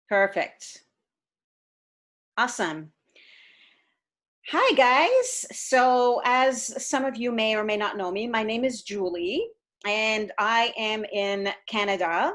Perfect. Awesome. Hi, guys. So, as some of you may or may not know me, my name is Julie, and I am in Canada.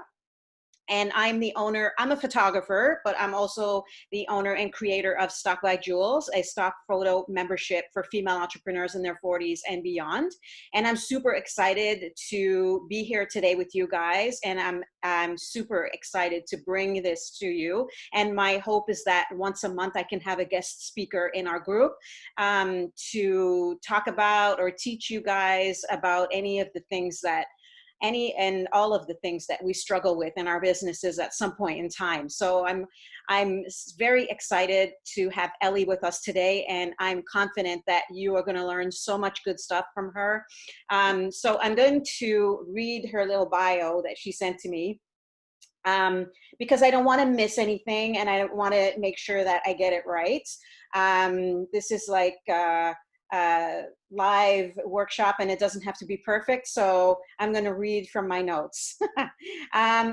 And I'm the owner, I'm a photographer, but I'm also the owner and creator of Stock by Jules, a stock photo membership for female entrepreneurs in their 40s and beyond. And I'm super excited to be here today with you guys. And I'm super excited to bring this to you. And my hope is that once a month I can have a guest speaker in our group to talk about or teach you guys about any of the things that any and all of the things that we struggle with in our businesses at some point in time. So I'm very excited to have Elli with us today, and I'm confident that you are going to learn so much good stuff from her. So I'm going to read her little bio that she sent to me, because I don't want to miss anything, and I want to make sure that I get it right. This is like live workshop, and it doesn't have to be perfect, so I'm going to read from my notes.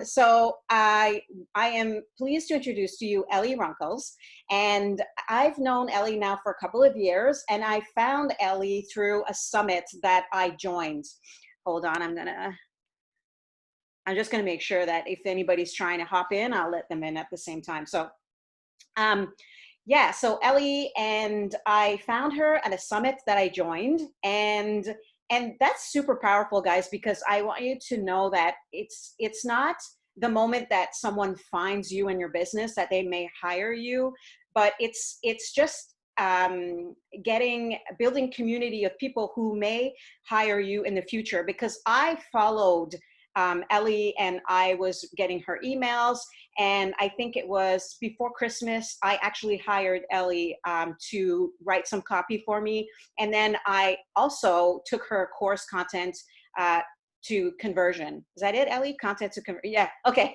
So I am pleased to introduce to you Elli Runkles, and I've known Elli now for a couple of years, and I found Elli through a summit that I joined. Hold on, I'm just going to make sure that if anybody's trying to hop in, I'll let them in at the same time. So yeah, so Elli and I found her at a summit that I joined, and that's super powerful, guys, because I want you to know that it's not the moment that someone finds you in your business that they may hire you, but it's just building community of people who may hire you in the future. Because I followed Elli, and I was getting her emails, and I think it was before Christmas, I actually hired Elli to write some copy for me. And then I also took her course content to conversion. Is that it, Elli? Content to conversion? Yeah, okay.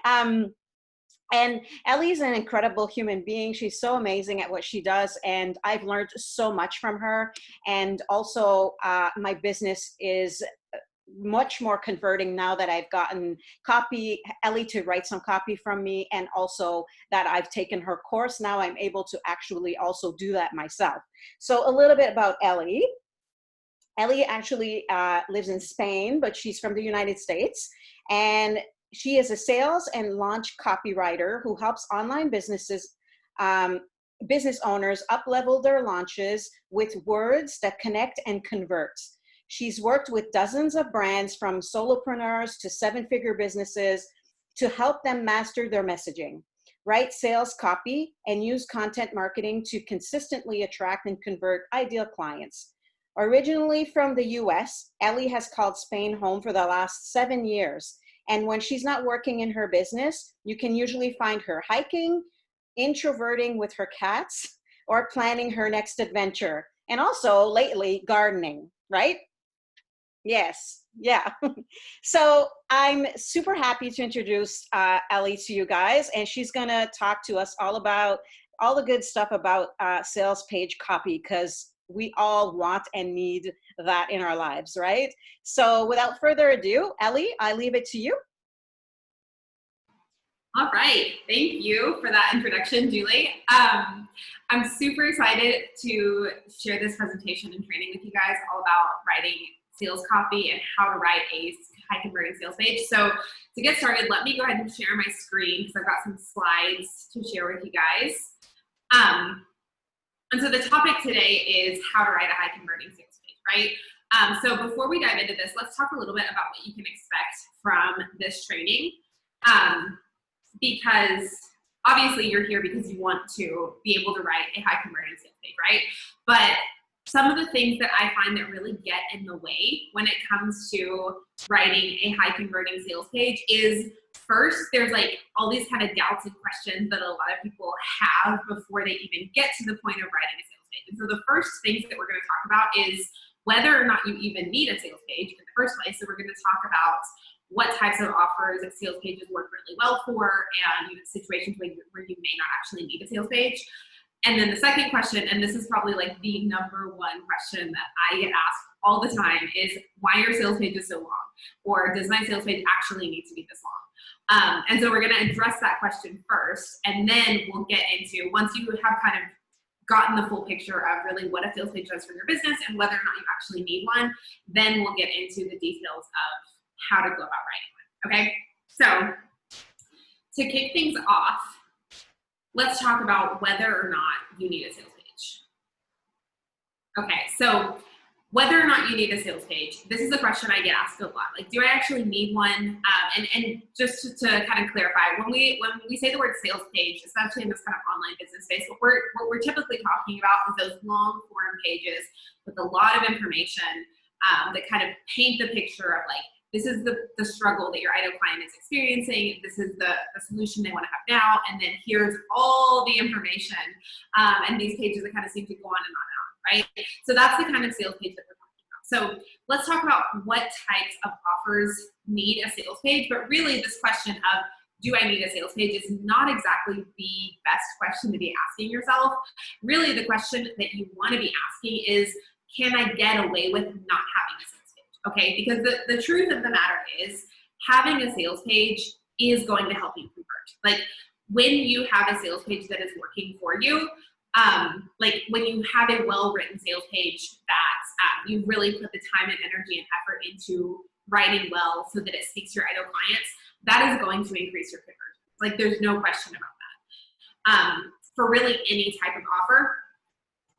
And Elli's an incredible human being. She's so amazing at what she does, and I've learned so much from her. And also, my business is much more converting now that I've gotten Elli to write some copy from me, and also that I've taken her course. Now I'm able to actually also do that myself. So a little bit about Elli. Elli actually lives in Spain, but she's from the United States, and she is a sales and launch copywriter who helps online business owners up-level their launches with words that connect and convert. She's worked with dozens of brands, from solopreneurs to seven-figure businesses, to help them master their messaging, write sales copy, and use content marketing to consistently attract and convert ideal clients. Originally from the US, Elli has called Spain home for the last 7 years. And when she's not working in her business, you can usually find her hiking, introverting with her cats, or planning her next adventure. And also lately gardening, right? Yes, yeah. So I'm super happy to introduce Elli to you guys, and she's gonna talk to us all about all the good stuff about sales page copy, because we all want and need that in our lives, right? So without further ado, Elli, I leave it to you. All right, thank you for that introduction, Julie. I'm super excited to share this presentation and training with you guys all about writing sales copy and how to write a high converting sales page. So to get started, let me go ahead and share my screen, because I've got some slides to share with you guys. And so the topic today is how to write a high converting sales page, right? So before we dive into this, let's talk a little bit about what you can expect from this training. Because obviously you're here because you want to be able to write a high converting sales page, right? But some of the things that I find that really get in the way when it comes to writing a high converting sales page is, first, there's like all these kind of doubts and questions that a lot of people have before they even get to the point of writing a sales page. And so the first things that we're going to talk about is whether or not you even need a sales page in the first place. So we're going to talk about what types of offers that sales pages work really well for, and situations where you may not actually need a sales page. And then the second question, and this is probably like the number one question that I get asked all the time, is why are sales pages so long? Or does my sales page actually need to be this long? And so we're going to address that question first, and then we'll get into, once you have kind of gotten the full picture of really what a sales page does for your business and whether or not you actually need one, then we'll get into the details of how to go about writing one. Okay, so to kick things off, let's talk about whether or not you need a sales page. Okay, so whether or not you need a sales page, this is a question I get asked a lot. Like, do I actually need one? And just to kind of clarify, when we say the word sales page, especially in this kind of online business space, what we're typically talking about is those long form pages with a lot of information that kind of paint the picture of like, this is the struggle that your ideal client is experiencing. This is the solution they want to have now. And then here's all the information. And these pages that kind of seem to go on and on and on, right? So that's the kind of sales page that we're talking about. So let's talk about what types of offers need a sales page. But really this question of, do I need a sales page, is not exactly the best question to be asking yourself. Really the question that you want to be asking is, can I get away with not having a sales page? Okay, because the truth of the matter is having a sales page is going to help you convert. Like when you have a sales page that is working for you, like when you have a well-written sales page that you really put the time and energy and effort into writing well so that it speaks to your ideal clients, that is going to increase your conversion. Like there's no question about that. For really any type of offer,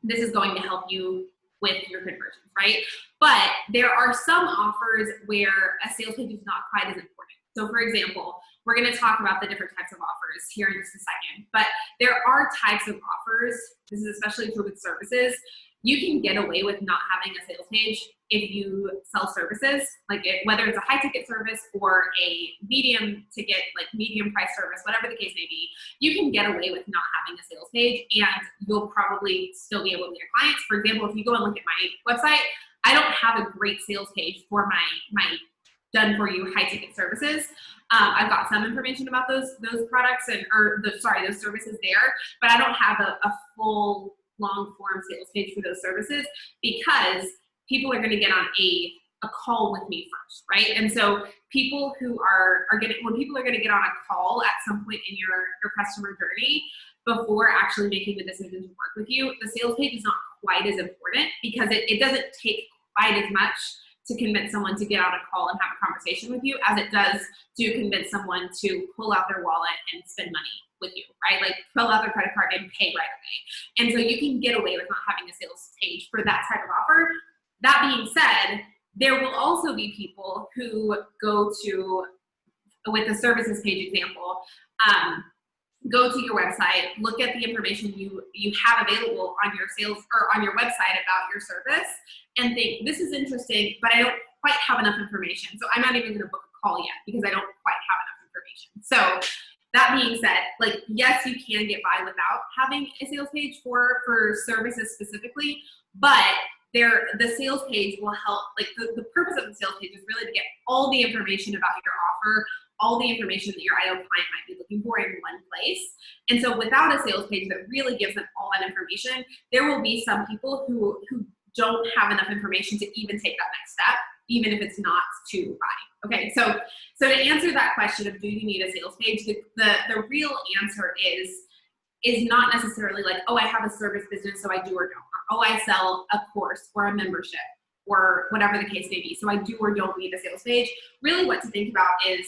this is going to help you with your conversions, right? But there are some offers where a sales page is not quite as important. So for example, we're going to talk about the different types of offers here in just a second, but there are types of offers, this is especially true with services, you can get away with not having a sales page if you sell services, like whether it's a high ticket service or a medium ticket, like medium price service, whatever the case may be, you can get away with not having a sales page and you'll probably still be able to get your clients. For example, if you go and look at my website, I don't have a great sales page for my done for you high ticket services. I've got some information about those products those services there, but I don't have a full long form sales page for those services because people are going to get on a call with me first, right? And so people who when people are going to get on a call at some point in your customer journey before actually making the decision to work with you, the sales page is not quite as important because it doesn't take quite as much to convince someone to get on a call and have a conversation with you as it does to convince someone to pull out their wallet and spend money with you, right? Like pull out their credit card and pay right away. And so you can get away with not having a sales page for that type of offer. That being said, there will also be people who go to, with the services page example, go to your website, look at the information you have available on your sales or on your website about your service and think, this is interesting, but I don't quite have enough information. So I'm not even going to book a call yet because I don't quite have enough information. So that being said, like, yes, you can get by without having a sales page for services specifically, but the sales page will help, like the purpose of the sales page is really to get all the information about your offer, all the information that your ideal client might be looking for in one place. And so without a sales page that really gives them all that information, there will be some people who don't have enough information to even take that next step, even if it's not to buy. Okay, so to answer that question of do you need a sales page, the real answer is not necessarily like, oh, I have a service business, so I do or don't. Or, oh, I sell a course or a membership or whatever the case may be, so I do or don't need a sales page. Really what to think about is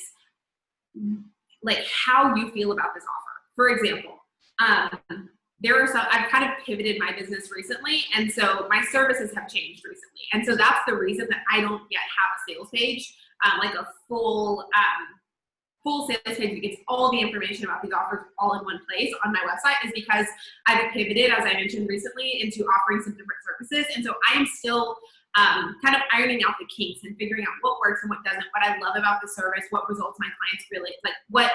like how you feel about this offer. For example, I've kind of pivoted my business recently, and so my services have changed recently. And so that's the reason that I don't yet have a sales page, like a full sales page that gets all the information about these offers all in one place on my website, is because I've pivoted, as I mentioned recently, into offering some different services. And so I am still kind of ironing out the kinks and figuring out what works and what doesn't, what I love about the service, what results my clients really, like what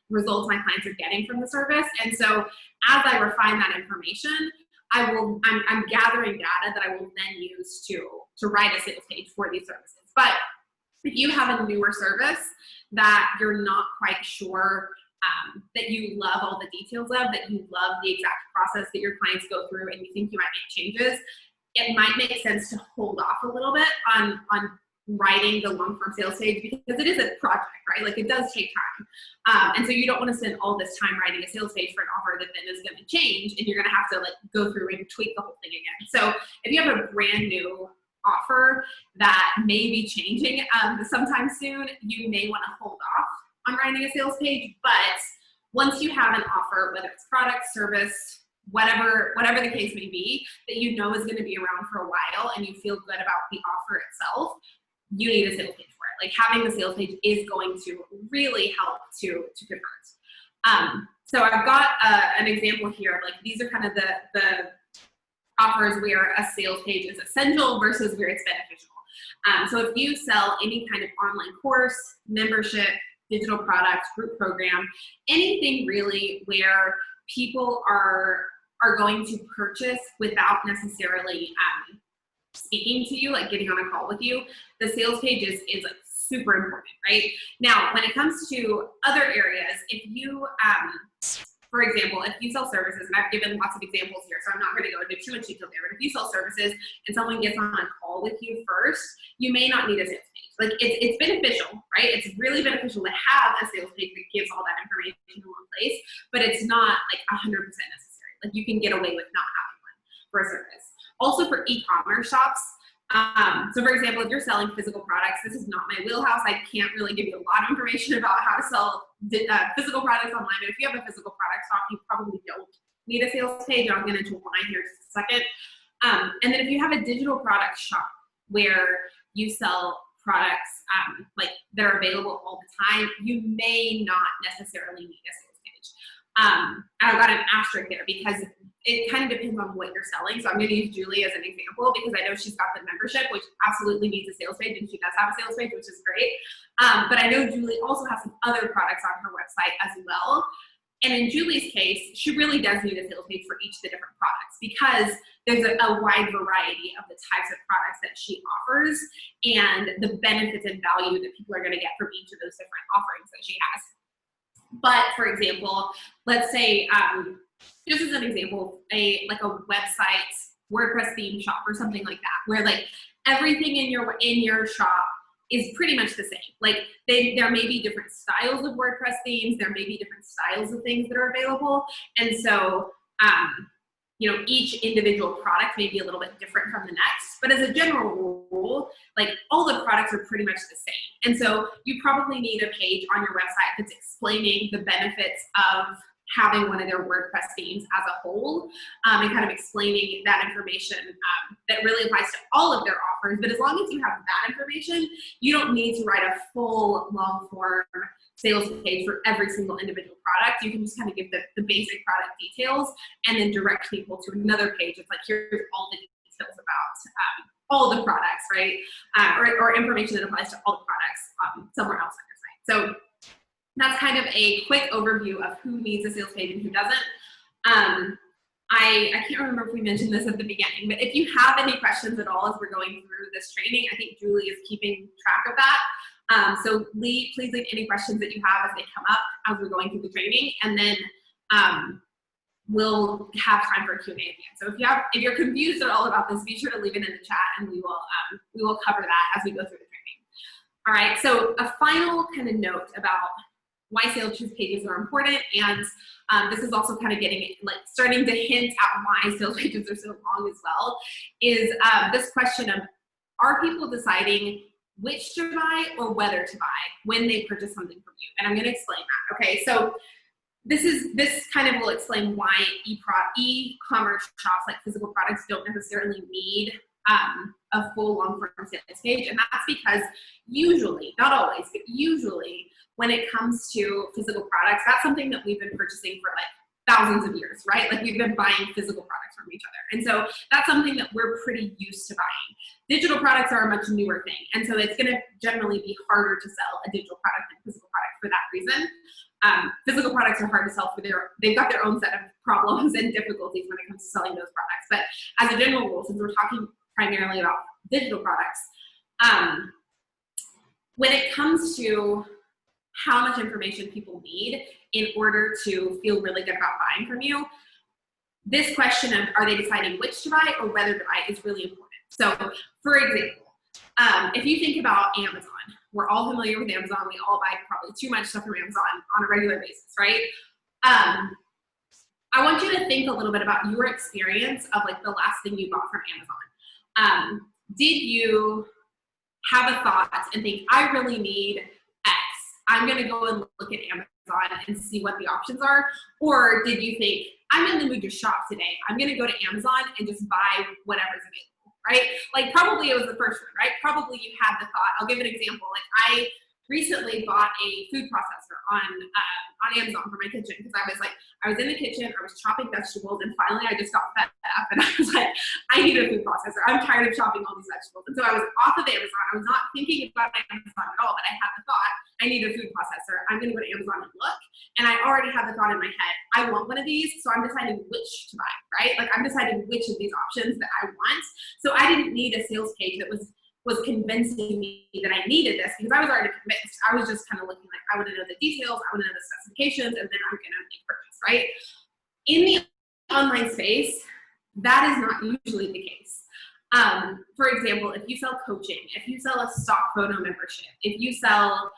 results my clients are getting from the service. And so as I refine that information, I'm gathering data that I will then use to write a sales page for these services. But if you have a newer service that you're not quite sure that you love all the details of, that you love the exact process that your clients go through and you think you might make changes, it might make sense to hold off a little bit on writing the long-form sales page, because it is a project, right? Like it does take time. And so you don't want to spend all this time writing a sales page for an offer that then is going to change, and you're going to have to like go through and tweak the whole thing again. So if you have a brand new offer that may be changing sometime soon, you may want to hold off on writing a sales page. But once you have an offer, whether it's product, service, whatever the case may be, that you know is going to be around for a while and you feel good about the offer itself, you need a sales page for it. Like having the sales page is going to really help to convert. So I've got an example here of like, these are kind of the offers where a sales page is essential versus where it's beneficial. So if you sell any kind of online course, membership, digital product, group program, anything really where people are going to purchase without necessarily speaking to you, like getting on a call with you, the sales page is like super important, right? Now, when it comes to other areas, if you, for example, if you sell services, and I've given lots of examples here, so I'm not going to go into too much detail there, but if you sell services and someone gets on a call with you first, you may not need a sales page. Like it's beneficial, right? It's really beneficial to have a sales page that gives all that information in one place, but it's not like 100% necessary. Like you can get away with not having one for a service. Also for e-commerce shops. So for example, if you're selling physical products, this is not my wheelhouse. I can't really give you a lot of information about how to sell physical products online, but if you have a physical product shop, you probably don't need a sales page. I'll get into why here in just a second. And then if you have a digital product shop where you sell products like that are available all the time, you may not necessarily need a sales page. And I've got an asterisk there because it kind of depends on what you're selling. So I'm going to use Julie as an example because I know she's got the membership, which absolutely needs a sales page, and she does have a sales page, which is great. But I know Julie also has some other products on her website as well. And in Julie's case, she really does need a sales page for each of the different products because there's a wide variety of the types of products that she offers and the benefits and value that people are going to get from each of those different offerings that she has. But for example, let's say, just as an example, a website WordPress theme shop or something like that, where like everything in your shop is pretty much the same. Like there may be different styles of WordPress themes, there may be different styles of things that are available, and so you know, each individual product may be a little bit different from the next, but as a general rule, like all the products are pretty much the same. And so you probably need a page on your website that's explaining the benefits of having one of their WordPress themes as a whole, and kind of explaining that information that really applies to all of their offers. But as long as you have that information, you don't need to write a full long form sales page for every single individual product. You can just kind of give the basic product details and then direct people to another page. It's like, here's all the details about all the products, right? Or information that applies to all the products somewhere else on your site. So that's kind of a quick overview of who needs a sales page and who doesn't. I can't remember if we mentioned this at the beginning, but if you have any questions at all as we're going through this training, I think Julie is keeping track of that. So please leave any questions that you have as they come up as we're going through the training, and then we'll have time for a Q&A at the end. So if you're confused at all about this, be sure to leave it in the chat, and we will cover that as we go through the training. All right. So a final kind of note about why sales pages are important, and this is also kind of starting to hint at why sales pages are so long as well, is this question of, are people deciding which to buy or whether to buy when they purchase something from you? And I'm going to explain that. Okay, so this kind of will explain why e-commerce shops like physical products don't necessarily need a full long-form sales page, and that's because usually, not always, but usually when it comes to physical products, that's something that we've been purchasing for like thousands of years, right? Like we've been buying physical products from each other. And so that's something that we're pretty used to buying. Digital products are a much newer thing. And so it's gonna generally be harder to sell a digital product than a physical product for that reason. Physical products are hard to sell they've got their own set of problems and difficulties when it comes to selling those products. But as a general rule, since we're talking primarily about digital products, when it comes to how much information people need in order to feel really good about buying from you, this question of are they deciding which to buy or whether to buy is really important. So for example, If you think about Amazon, we're all familiar with Amazon. We all buy probably too much stuff from Amazon on a regular basis, right? I want you to think a little bit about your experience of like the last thing you bought from Amazon. Did you have a thought and think, I really need X? I'm going to go and look at Amazon and see what the options are. Or did you think, I'm in the mood to shop today. I'm going to go to Amazon and just buy whatever's available, right? Like probably it was the first one, right? Probably you had the thought. I'll give an example. Like I recently bought a food processor on Amazon for my kitchen because I was in the kitchen, I was chopping vegetables, and finally I just got fed up and I was like, I need a food processor. I'm tired of chopping all these vegetables. And so I was off of Amazon. I was not thinking about Amazon at all, but I had the thought, I need a food processor. I'm going to go to Amazon and look. And I already had the thought in my head, I want one of these, so I'm deciding which to buy, right? Like I'm deciding which of these options that I want. So I didn't need a sales page that was convincing me that I needed this because I was already convinced. I was just kind of looking like, I want to know the details, I want to know the specifications, and then I'm going to make purchase, right? In the online space, that is not usually the case. For example, if you sell coaching, if you sell a stock photo membership, if you sell,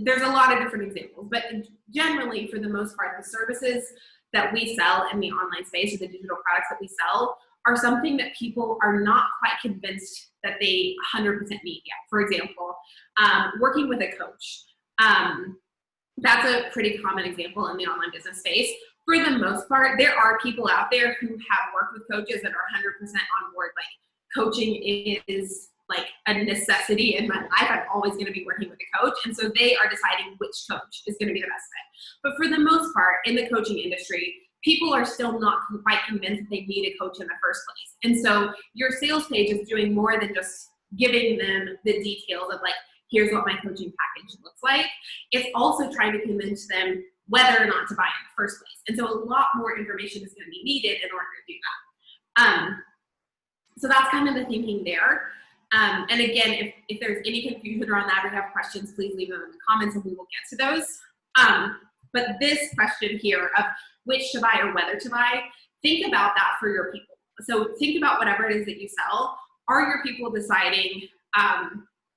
there's a lot of different examples, but generally, for the most part, the services that we sell in the online space or the digital products that we sell are something that people are not quite convinced that they 100% need yet. For example, working with a coach. That's a pretty common example in the online business space. For the most part, there are people out there who have worked with coaches that are 100% on board. Like coaching is like a necessity in my life. I'm always going to be working with a coach. And so they are deciding which coach is going to be the best fit. But for the most part, in the coaching industry, people are still not quite convinced that they need a coach in the first place. And so your sales page is doing more than just giving them the details of like, here's what my coaching package looks like. It's also trying to convince them whether or not to buy in the first place. And so a lot more information is going to be needed in order to do that. So that's kind of the thinking there. And again, if there's any confusion around that or you have questions, please leave them in the comments and we will get to those. But this question here of which to buy or whether to buy, think about that for your people. So think about whatever it is that you sell. Are your people deciding,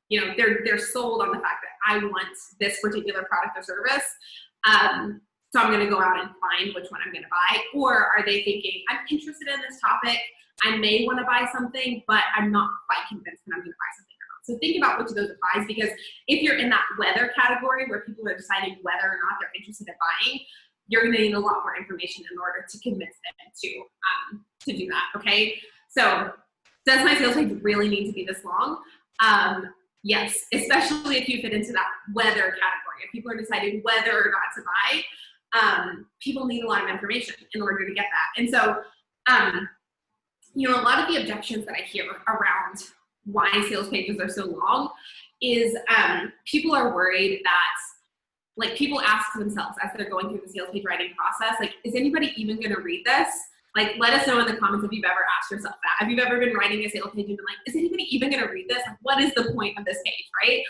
they're sold on the fact that I want this particular product or service, so I'm going to go out and find which one I'm going to buy? Or are they thinking, I'm interested in this topic, I may want to buy something, but I'm not quite convinced that I'm going to buy something or not. So think about which of those applies, because if you're in that whether category where people are deciding whether or not they're interested in buying, you're going to need a lot more information in order to convince them to do that, okay? So does my sales page really need to be this long? Yes, especially if you fit into that whether category. If people are deciding whether or not to buy, people need a lot of information in order to get that. And so, a lot of the objections that I hear around why sales pages are so long is people are worried that, like, people ask themselves as they're going through the sales page writing process, like, is anybody even going to read this? Like, let us know in the comments if you've ever asked yourself that. Have you ever been writing a sales page and been like, is anybody even going to read this? Like, what is the point of this page, right?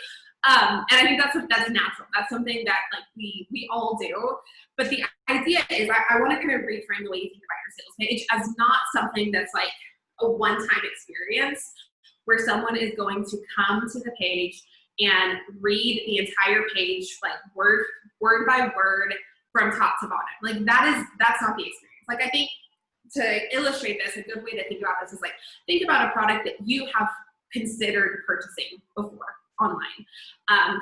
And I think that's natural. That's something that, like, we all do. But the idea is I want to kind of reframe the way you think about your sales page as not something that's like a one-time experience where someone is going to come to the page and read the entire page, like word by word from top to bottom. Like, that's not the experience. Like, I think to illustrate this, a good way to think about this is like, think about a product that you have considered purchasing before online.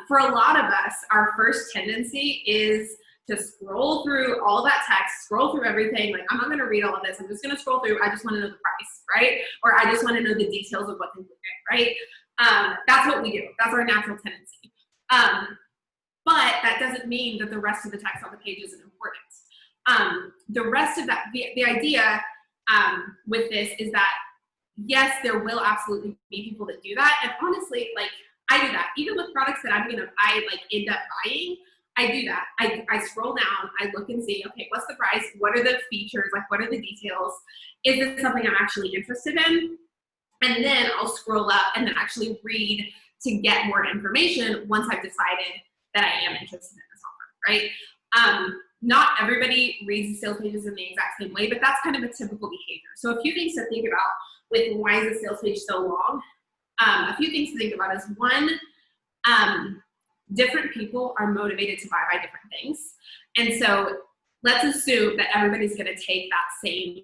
For a lot of us, our first tendency is to scroll through all that text, scroll through everything. Like, I'm not going to read all of this. I'm just going to scroll through. I just want to know the price, right? Or I just want to know the details of what's included, right? That's what we do. That's our natural tendency. But that doesn't mean that the rest of the text on the page isn't important. The rest of that, the idea with this is that, yes, there will absolutely be people that do that. And honestly, like, I do that. Even with products that I end up buying, I do that. I scroll down, I look and see, okay, what's the price? What are the features? Like, what are the details? Is this something I'm actually interested in? And then I'll scroll up and then actually read to get more information once I've decided that I am interested in this offer, right? Not everybody reads the sales pages in the exact same way, but that's kind of a typical behavior. So a few things to think about with why is the sales page so long, a few things to think about is one, different people are motivated to buy different things. And so let's assume that everybody's going to take that same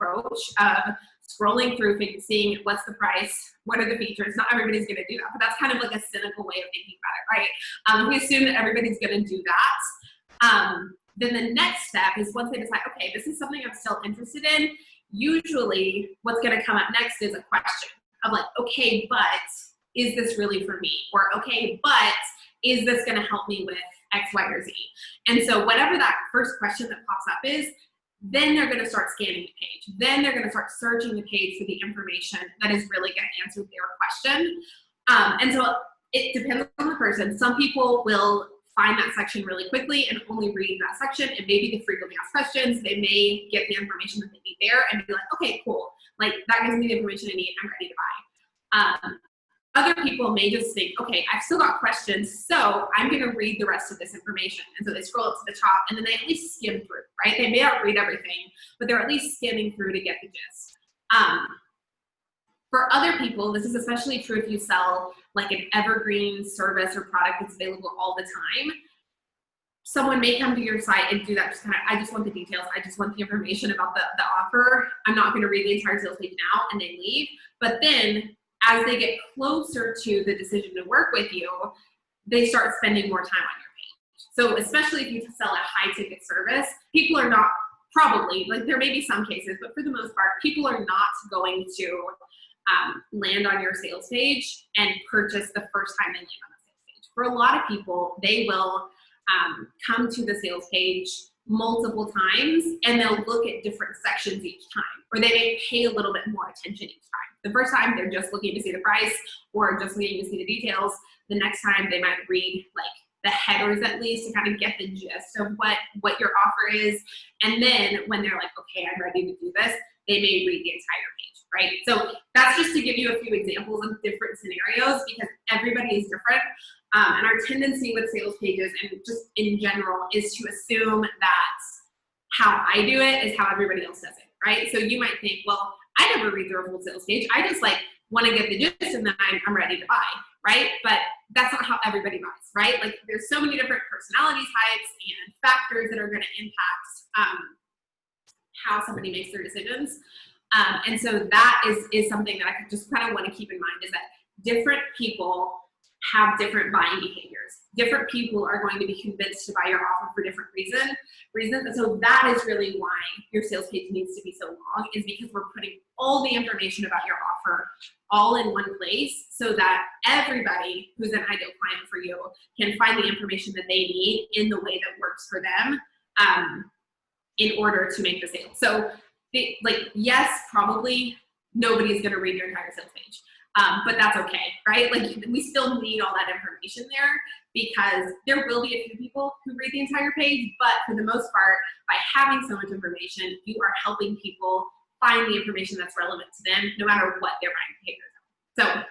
approach of scrolling through, seeing what's the price, what are the features. Not everybody's going to do that, but that's kind of like a cynical way of thinking about it, right? We assume that everybody's going to do that. Then the next step is once they decide, okay, this is something I'm still interested in, usually what's going to come up next is a question of like, okay, but is this really for me? Or okay, but is this going to help me with X, Y, or Z? And so whatever that first question that pops up is, then they're going to start scanning the page. Then they're going to start searching the page for the information that is really going to answer their question. And so it depends on the person. Some people will find that section really quickly and only read that section, and maybe the frequently asked questions, they may get the information that they need there and be like, okay, cool. Like that gives me the information I need, I'm ready to buy. Other people may just think, okay, I've still got questions, so I'm going to read the rest of this information. And so they scroll up to the top, and then they at least skim through, right? They may not read everything, but they're at least skimming through to get the gist. For other people, this is especially true if you sell like an evergreen service or product that's available all the time. Someone may come to your site and do that just kind of, I just want the details, I just want the information about the offer. I'm not going to read the entire sales page now, and they leave. But then as they get closer to the decision to work with you, they start spending more time on your page. So especially if you sell a high ticket service, people are not probably, like there may be some cases, but for the most part, people are not going to land on your sales page and purchase the first time they land on the sales page. For a lot of people, they will come to the sales page multiple times, and they'll look at different sections each time, or they may pay a little bit more attention each time. The first time they're just looking to see the price or just looking to see the details. The next time they might read like the headers at least to kind of get the gist of what your offer is. And then when they're like, okay, I'm ready to do this, they may read the entire page, right? So that's just to give you a few examples of different scenarios, because everybody is different. And our tendency with sales pages and just in general is to assume that how I do it is how everybody else does it, right? So you might think, well, I never read through a full sales page. I just like want to get the gist and then I'm ready to buy, right? But that's not how everybody buys, right? Like there's so many different personality types and factors that are going to impact how somebody makes their decisions. And so that is something that I just kind of want to keep in mind, is that different people have different buying behaviors. Different people are going to be convinced to buy your offer for different reasons. And so that is really why your sales page needs to be so long, is because we're putting all the information about your offer all in one place so that everybody who's an ideal client for you can find the information that they need in the way that works for them in order to make the sale. So yes, probably nobody's going to read your entire sales page. But that's okay, right? Like we still need all that information there, because there will be a few people who read the entire page, but for the most part, by having so much information, you are helping people find the information that's relevant to them, no matter what their buying behaviors are. So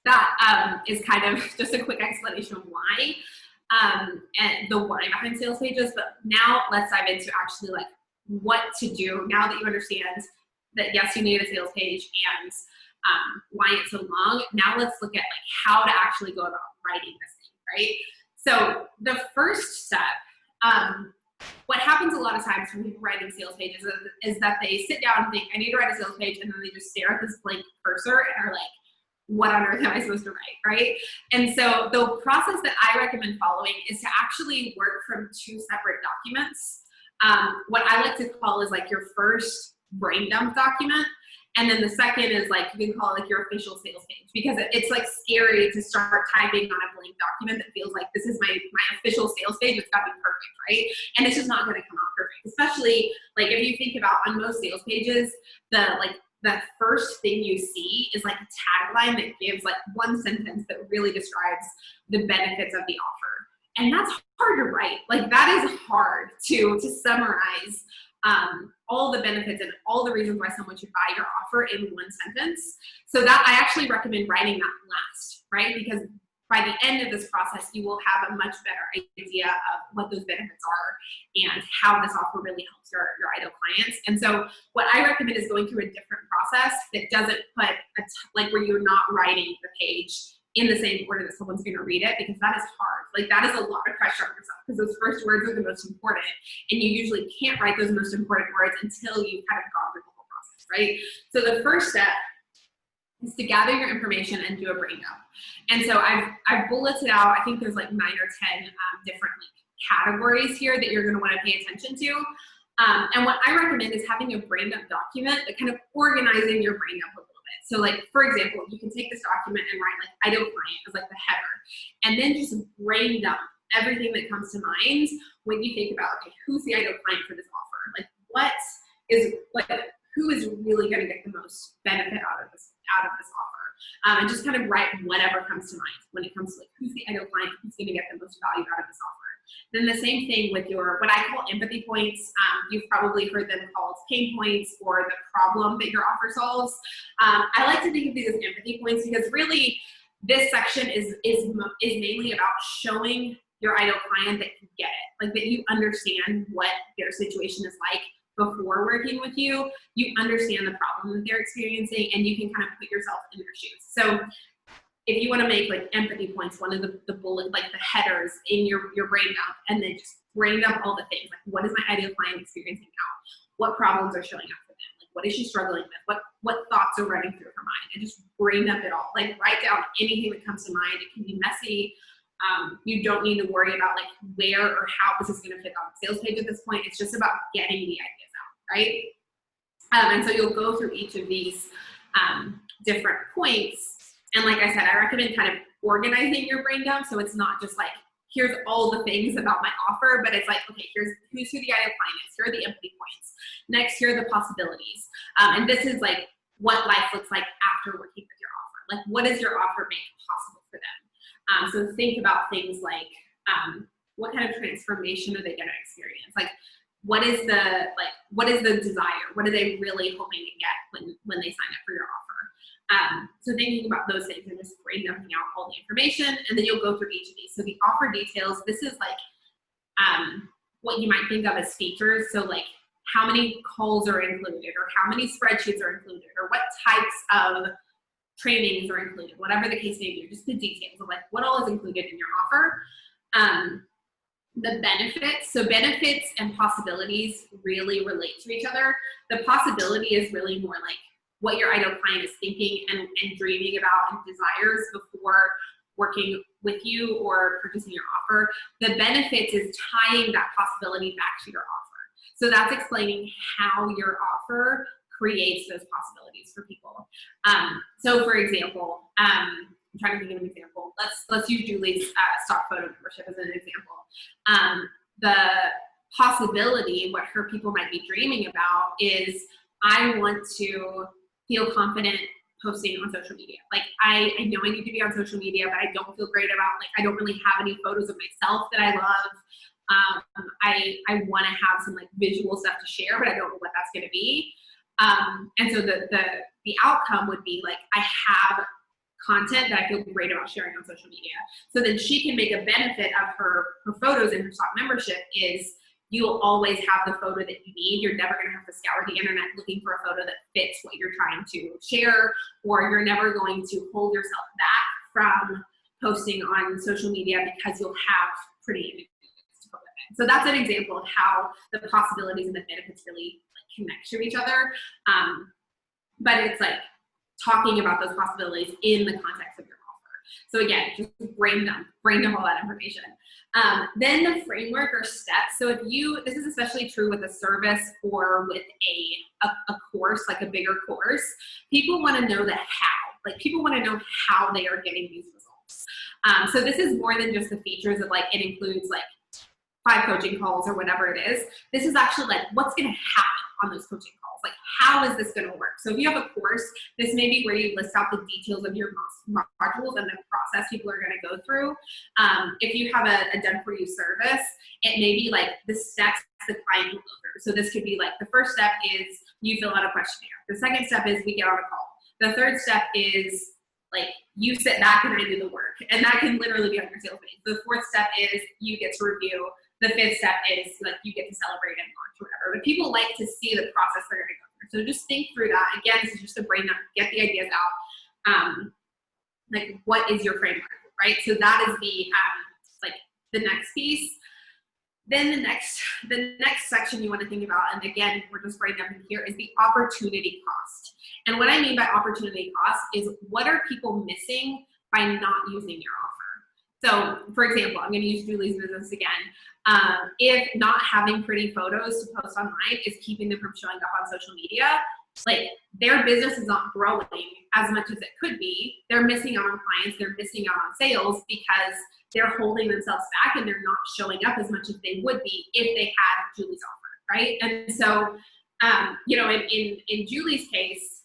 that is kind of just a quick explanation of why and the why behind sales pages. But now let's dive into actually like what to do now that you understand that yes, you need a sales page and why it's so long. Now let's look at like how to actually go about writing this thing, right? So the first step, what happens a lot of times when people writing sales pages is that they sit down and think, I need to write a sales page, and then they just stare at this blank cursor and are like, what on earth am I supposed to write, right? And so the process that I recommend following is to actually work from two separate documents. What I like to call is like your first brain dump document. And then the second is like, you can call it like your official sales page, because it's like scary to start typing on a blank document that feels like this is my official sales page. It's got to be perfect, right? And it's just not going to come out perfect. Especially like if you think about on most sales pages, the first thing you see is like a tagline that gives like one sentence that really describes the benefits of the offer. And that's hard to write. Like that is hard to summarize all the benefits and all the reasons why someone should buy your offer in one sentence. So that I actually recommend writing that last, right? Because by the end of this process, you will have a much better idea of what those benefits are and how this offer really helps your ideal clients. And so what I recommend is going through a different process that doesn't put like where you're not writing the page in the same order that someone's going to read it, because that is hard. Like that is a lot of pressure on yourself, because those first words are the most important, and you usually can't write those most important words until you've kind of gone through the whole process, right? So the first step is to gather your information and do a brain dump. And so I've bulleted out, I think there's like 9 or 10 different like categories here that you're going to want to pay attention to. And what I recommend is having a brain dump document that kind of organizing your brain dump a little bit. So like, for example, you can take this document and write like ideal client as like the header, and then just brain dump everything that comes to mind when you think about, okay, who's the ideal client for this offer? Like what is, like who is really going to get the most benefit out of this offer? And just kind of write whatever comes to mind when it comes to like who's the ideal client, who's going to get the most value out of this offer. Then the same thing with your, what I call empathy points. You've probably heard them called pain points or the problem that your offer solves. I like to think of these as empathy points, because really this section is mainly about showing your ideal client that you get it, like that you understand what their situation is like before working with you. You understand the problem that they're experiencing, and you can kind of put yourself in their shoes. So if you want to make like empathy points, one of the bullet, like the headers in your brain dump, and then just brain dump all the things, like what is my ideal client experiencing now? What problems are showing up for them? Like what is she struggling with? What thoughts are running through her mind? And just brain dump it all. Like write down anything that comes to mind. It can be messy. You don't need to worry about like where or how this is going to fit on the sales page at this point. It's just about getting the ideas out, right? And so you'll go through each of these different points. And like I said, I recommend kind of organizing your brain dump, so it's not just like, here's all the things about my offer, but it's like, okay, here's who the ideal client is, here are the empathy points. Next, here are the possibilities. And this is like what life looks like after working with your offer. Like, what does your offer make possible for them? So think about things like, what kind of transformation are they going to experience? Like, what is the desire? What are they really hoping to get when they sign up for your offer? So thinking about those things and just brain dumping out all the information, and then you'll go through each of these. So the offer details, this is like what you might think of as features. So like how many calls are included, or how many spreadsheets are included, or what types of trainings are included, whatever the case may be, just the details of like what all is included in your offer. The benefits, so benefits and possibilities really relate to each other. The possibility is really more like what your ideal client is thinking and dreaming about and desires before working with you or purchasing your offer. The benefits is tying that possibility back to your offer. So that's explaining how your offer creates those possibilities for people. So for example, I'm trying to think of an example. Let's use Julie's stock photo membership as an example. The possibility, what her people might be dreaming about is, I want to feel confident posting on social media. Like I know I need to be on social media, but I don't feel great about, like, I don't really have any photos of myself that I love. I want to have some like visual stuff to share, but I don't know what that's going to be. And so the outcome would be like, I have content that I feel great about sharing on social media. So then she can make a benefit of her photos in her stock membership is, you'll always have the photo that you need. You're never going to have to scour the internet looking for a photo that fits what you're trying to share, or you're never going to hold yourself back from posting on social media because you'll have pretty images to put with it. So that's an example of how the possibilities and the benefits really like connect to each other. But it's like talking about those possibilities in the context of your offer. So again, just brain dump all that information. Then the framework or steps. So this is especially true with a service or with a course, like a bigger course, people want to know the how. Like people want to know how they are getting these results. So this is more than just the features of like, it includes like 5 coaching calls or whatever it is. This is actually like, what's going to happen on those coaching calls? Like, how is this going to work? So if you have a course, this may be where you list out the details of your modules and the process people are going to go through. If you have a done-for-you service, it may be like the steps the client will go through. So this could be like, the first step is you fill out a questionnaire. The second step is we get on a call. The third step is like you sit back and I do the work, and that can literally be on your sales page. The fourth step is you get to review. The fifth step is like you get to celebrate and launch or whatever. But people like to see the process they're going to go through. So just think through that. Again, this is just a brain dump. Get the ideas out. Like what is your framework, right? So that is the like the next piece. Then the next section you want to think about, and again, we're just brain dumping here, is the opportunity cost. And what I mean by opportunity cost is what are people missing by not using your offer? So, for example, I'm going to use Julie's business again. If not having pretty photos to post online is keeping them from showing up on social media, like their business is not growing as much as it could be. They're missing out on clients. They're missing out on sales because they're holding themselves back and they're not showing up as much as they would be if they had Julie's offer, right? And so, you know, in Julie's case,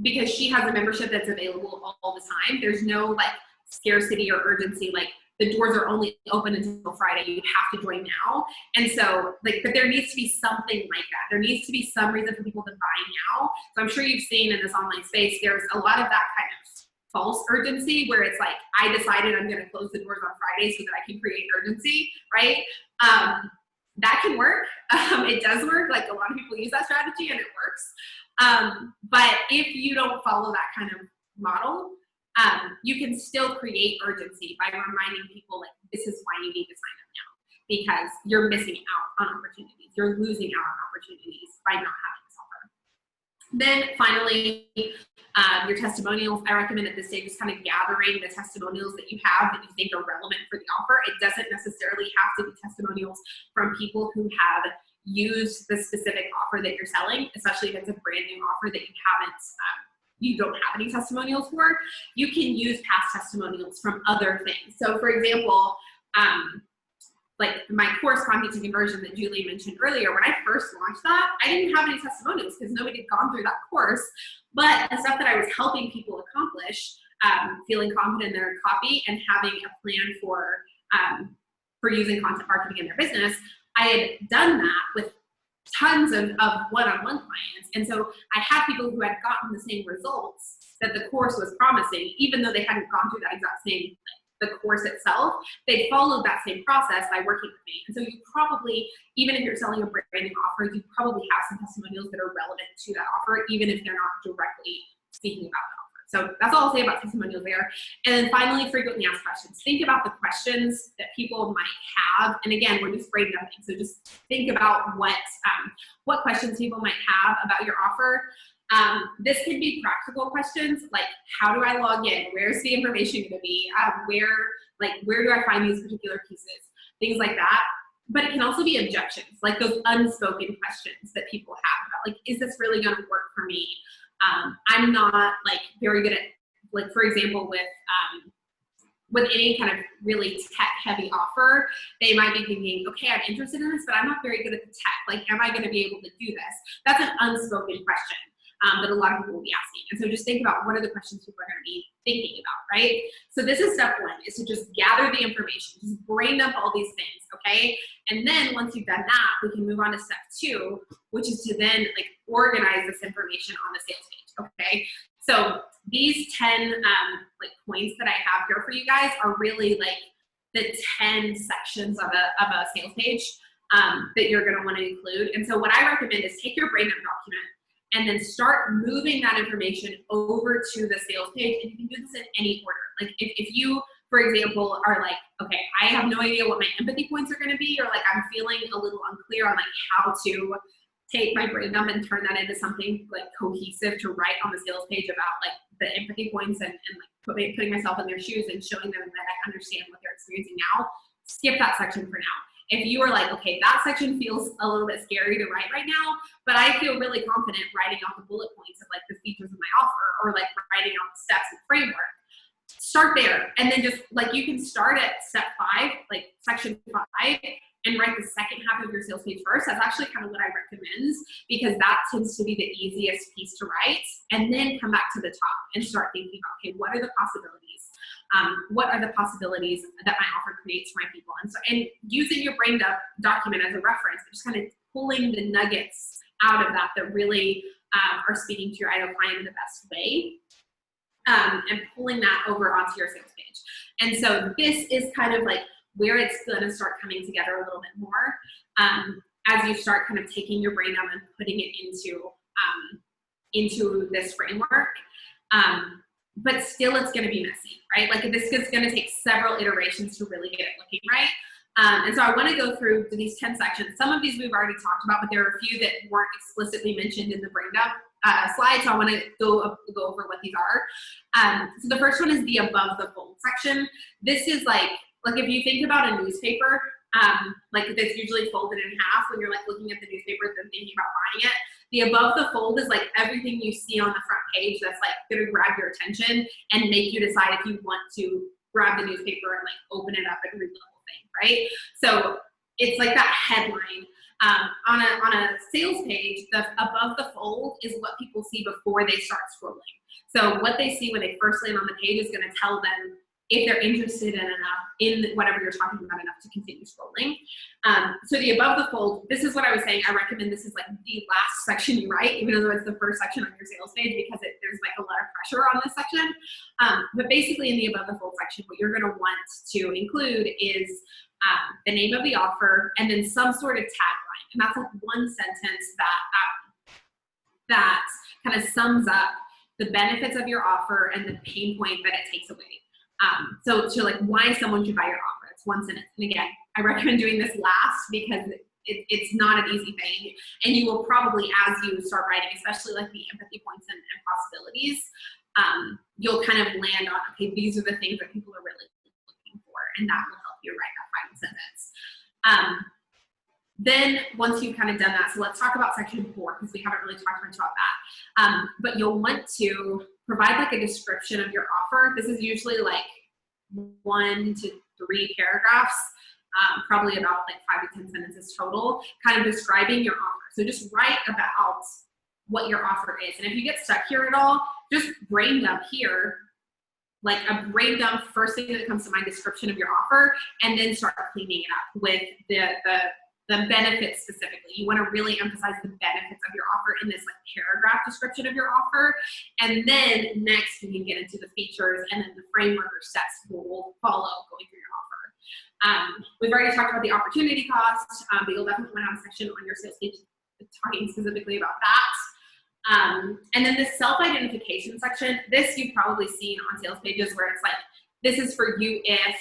because she has a membership that's available all the time, there's no like scarcity or urgency, like the doors are only open until Friday, you have to join now. And so like, but there needs to be something like that. There needs to be some reason for people to buy now. So I'm sure you've seen in this online space, there's a lot of that kind of false urgency where it's like, I decided I'm going to close the doors on Friday so that I can create urgency, right? That can work. It does work. Like a lot of people use that strategy and it works. But if you don't follow that kind of model, you can still create urgency by reminding people like, this is why you need to sign up now, because you're missing out on opportunities. You're losing out on opportunities by not having this offer. Then finally, your testimonials. I recommend at this stage just kind of gathering the testimonials that you have that you think are relevant for the offer. It doesn't necessarily have to be testimonials from people who have used the specific offer that you're selling, especially if it's a brand new offer that you don't have any testimonials for. You can use past testimonials from other things. So for example, like my course Content to Conversion that Julie mentioned earlier, when I first launched that, I didn't have any testimonials because nobody had gone through that course. But the stuff that I was helping people accomplish, feeling confident in their copy and having a plan for using content marketing in their business, I had done that with tons of one-on-one clients. And so I had people who had gotten the same results that the course was promising, even though they hadn't gone through that exact same, the course itself, they followed that same process by working with me. And so you probably, even if you're selling a brand new offer, you probably have some testimonials that are relevant to that offer, even if they're not directly speaking about the offer. So that's all I'll say about testimonials there. And then finally, frequently asked questions. Think about the questions that people might have. And again, we're just brain dumping. So just think about what questions people might have about your offer. This can be practical questions like, how do I log in? Where's the information going to be? Where do I find these particular pieces? Things like that. But it can also be objections, like those unspoken questions that people have about, like, is this really going to work for me? I'm not like very good at, like, for example, with any kind of really tech heavy offer, they might be thinking, okay, I'm interested in this, but I'm not very good at the tech. Like, am I going to be able to do this? That's an unspoken question that a lot of people will be asking. And so just think about what are the questions people are going to be thinking about, right? So this is step one, is to just gather the information, just brain dump all these things, okay? And then once you've done that, we can move on to step two, which is to then like organize this information on the sales page, okay? So these 10 like points that I have here for you guys are really like the 10 sections of a sales page that you're gonna wanna include. And so what I recommend is take your brain dump document and then start moving that information over to the sales page. And you can do this in any order. Like if you, for example, are like, okay, I have no idea what my empathy points are gonna be, or like I'm feeling a little unclear on like how to take my brain dump and turn that into something like cohesive to write on the sales page about like the empathy points and like putting myself in their shoes and showing them that I understand what they're experiencing now, skip that section for now. If you are like, okay, that section feels a little bit scary to write right now, but I feel really confident writing out the bullet points of like the features of my offer, or like writing out the steps and framework, start there. And then just like, you can start at step 5, like section 5, and write the second half of your sales page first. That's actually kind of what I recommend, because that tends to be the easiest piece to write. And then come back to the top and start thinking about, okay, what are the possibilities? What are the possibilities that my offer creates for my people? And using your brain dump document as a reference, just kind of pulling the nuggets out of that really are speaking to your ideal client in the best way. and pulling that over onto your sales page. And so this is kind of like where it's going to start coming together a little bit more as you start kind of taking your brain down and putting it into this framework. But still it's going to be messy, right? Like this is going to take several iterations to really get it looking right. And so I want to go through these 10 sections. Some of these we've already talked about, but there are a few that weren't explicitly mentioned in the brain dump slide, so I want to go over what these are. So the first one is the above the fold section. This is like if you think about a newspaper, like that's usually folded in half when you're like looking at the newspaper and thinking about buying it. The above the fold is like everything you see on the front page that's like going to grab your attention and make you decide if you want to grab the newspaper and like open it up and read the whole thing, right? So it's like that headline. On a sales page, the above the fold is what people see before they start scrolling. So what they see when they first land on the page is going to tell them if they're interested in whatever you're talking about enough to continue scrolling. So the above the fold, this is what I was saying. I recommend this is like the last section you write, even though it's the first section on your sales page, because there's like a lot of pressure on this section. But basically in the above the fold section, what you're going to want to include is the name of the offer and then some sort of tagline. And that's like one sentence that kind of sums up the benefits of your offer and the pain point that it takes away. So to like why someone should buy your offer. It's one sentence. And again, I recommend doing this last because it's not an easy thing. And you will probably, as you start writing, especially like the empathy points and possibilities, you'll kind of land on, okay, these are the things that people are really looking for. And that will help you write that final sentence. Then once you've kind of done that, so let's talk about section 4 because we haven't really talked much about that. But you'll want to provide like a description of your offer. This is usually like 1 to 3 paragraphs, probably about like 5 to 10 sentences total, kind of describing your offer. So just write about what your offer is. And if you get stuck here at all, just brain dump here, like a brain dump, first thing that comes to mind, description of your offer, and then start cleaning it up with the benefits specifically. You want to really emphasize the benefits of your offer in this like paragraph description of your offer. And then next you can get into the features and then the framework or steps will follow going through your offer. We've already talked about the opportunity cost, but you'll definitely want to have a section on your sales page talking specifically about that. And then the self-identification section, this you've probably seen on sales pages where it's like, this is for you if,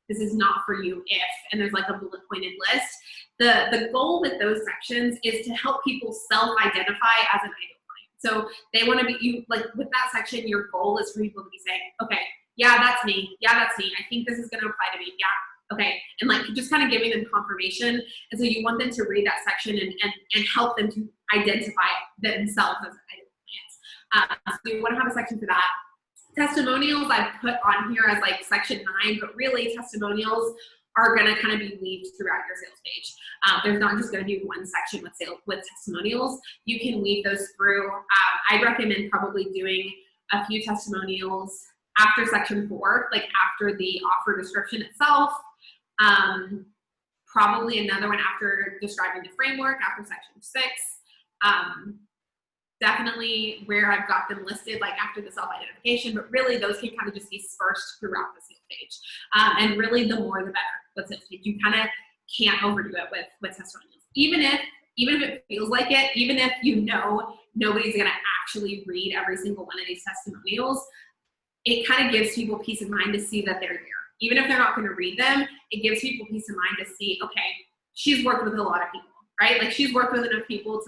this is not for you if, and there's like a bullet pointed list. The goal with those sections is to help people self-identify as an ideal client. So they want to be, like with that section, your goal is for people to be saying, okay, yeah, that's me. Yeah, that's me. I think this is going to apply to me. Yeah, okay. And like just kind of giving them confirmation. And so you want them to read that section and help them to identify themselves as ideal clients. So you want to have a section for that. Testimonials I've put on here as like section 9, but really testimonials are going to kind of be weaved throughout your sales page. There's not just going to be one section with testimonials. You can weave those through. I recommend probably doing a few testimonials after section 4, like after the offer description itself. Probably another one after describing the framework, after section 6. Definitely where I've got them listed, like after the self-identification, but really those can kind of just be dispersed throughout the sales page. And really the more the better with sales page. You kind of can't overdo it with testimonials. Even if it feels like it, even if you know nobody's gonna actually read every single one of these testimonials, it kind of gives people peace of mind to see that they're there. Even if they're not gonna read them, it gives people peace of mind to see, okay, she's worked with a lot of people, right? Like she's worked with enough people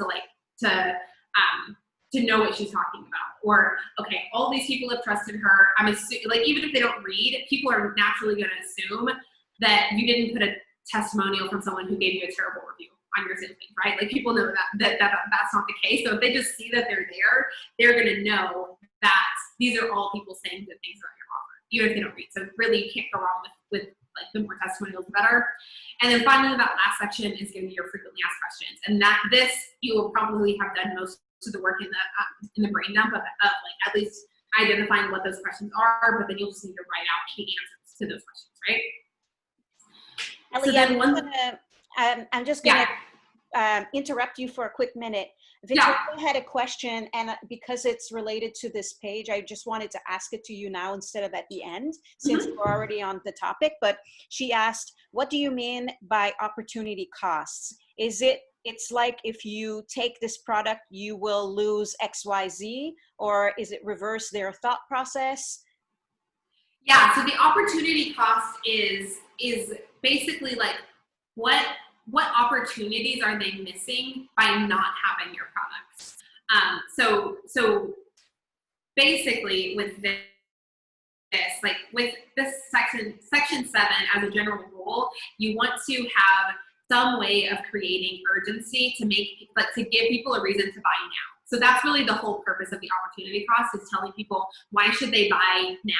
to know what she's talking about. Or, okay, all these people have trusted her. I'm assuming, like, even if they don't read, people are naturally going to assume that you didn't put a testimonial from someone who gave you a terrible review on your sales page, right? Like, people know that that's not the case. So if they just see that they're there, they're going to know that these are all people saying good things about your offer, even if they don't read. So really, you can't go wrong with like the more testimonials, the better. And then finally, that last section is going to be your frequently asked questions. And this you will probably have done most of the work in the brain dump of like at least identifying what those questions are, but then you'll just need to write out key answers to those questions, right? Elli, So then I'm just gonna interrupt you for a quick minute. Yeah. Victoria had a question, and because it's related to this page, I just wanted to ask it to you now instead of at the end, since we're already on the topic. But she asked, what do you mean by opportunity costs? It's like if you take this product, you will lose XYZ, or is it reverse their thought process? Yeah, so the opportunity cost is basically like what opportunities are they missing by not having your products? So basically with this, like with this section 7 as a general rule, you want to have some way of creating urgency to give people a reason to buy now. So that's really the whole purpose of the opportunity cost, is telling people why should they buy now.